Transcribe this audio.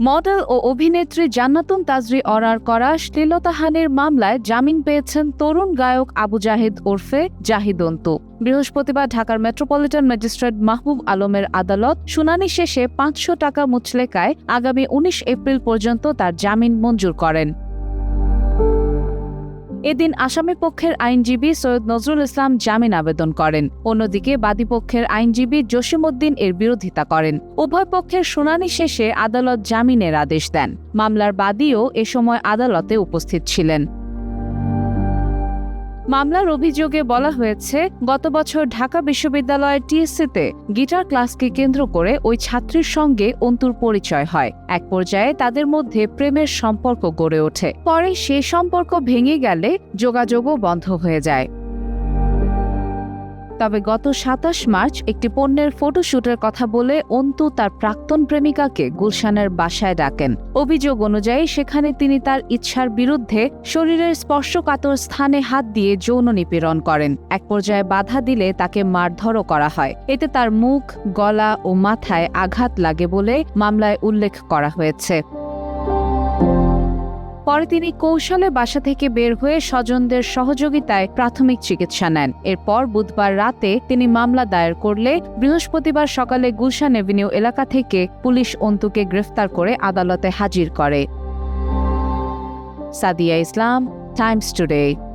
Model ও অভিনেত্রী জান্নাতুন তাজরি অরার করা শ্লীলতাহানির মামলায় জামিন পেয়েছেন তরুণ গায়ক আবু জাহিদ ওরফে জাহিদ অন্তু। বৃহস্পতিবার ঢাকার মেট্রোপলিটন ম্যাজিস্ট্রেট মাহবুব আলমের আদালত শুনানি শেষে 500 টাকা মুচলেকায় আগামী 19 এপ্রিল পর্যন্ত তার জামিন মঞ্জুর করেন। এদিন আসামি পক্ষের আইনজীবী সৈয়দ নজরুল ইসলাম জামিন আবেদন করেন। অন্যদিকে বাদীপক্ষের আইনজীবী জসিমউদ্দিন এর বিরোধিতা করেন। উভয় পক্ষের শুনানি শেষে আদালত জামিনের আদেশ দেন। মামলার বাদীও এ সময় আদালতে উপস্থিত ছিলেন। মামলার অভিযোগে বলা হয়েছে, গত বছর ঢাকা বিশ্ববিদ্যালয়ের টিএসসিতে গিটার ক্লাসকে কেন্দ্র করে ওই ছাত্রীর সঙ্গে অন্তুর পরিচয় হয়। এক পর্যায়ে তাদের মধ্যে প্রেমের সম্পর্ক গড়ে ওঠে। পরে সে সম্পর্ক ভেঙে গেলে যোগাযোগও বন্ধ হয়ে যায়। তবে গত 27 মার্চ একটি পণ্যের ফটোশুটের কথা বলে অন্তু তার প্রাক্তন প্রেমিকাকে গুলশানের বাসায় ডাকেন। অভিযোগ অনুযায়ী সেখানে তিনি তার ইচ্ছার বিরুদ্ধে শরীরের স্পর্শকাতর স্থানে হাত দিয়ে যৌন নিপীড়ন করেন। এক পর্যায়ে বাধা দিলে তাকে মারধরও করা হয়। এতে তার মুখ, গলা ও মাথায় আঘাত লাগে বলে মামলায় উল্লেখ করা হয়েছে। পরে তিনি কৌশলে বাসা থেকে বের হয়ে স্বজনদের সহযোগিতায় প্রাথমিক চিকিৎসা নেন। এরপর বুধবার রাতে তিনি মামলা দায়ের করলে বৃহস্পতিবার সকালে গুলশান এভিনিউ এলাকা থেকে পুলিশ অন্তুকে গ্রেফতার করে আদালতে হাজির করে। সাদিয়া ইসলাম, টাইমস টুডে।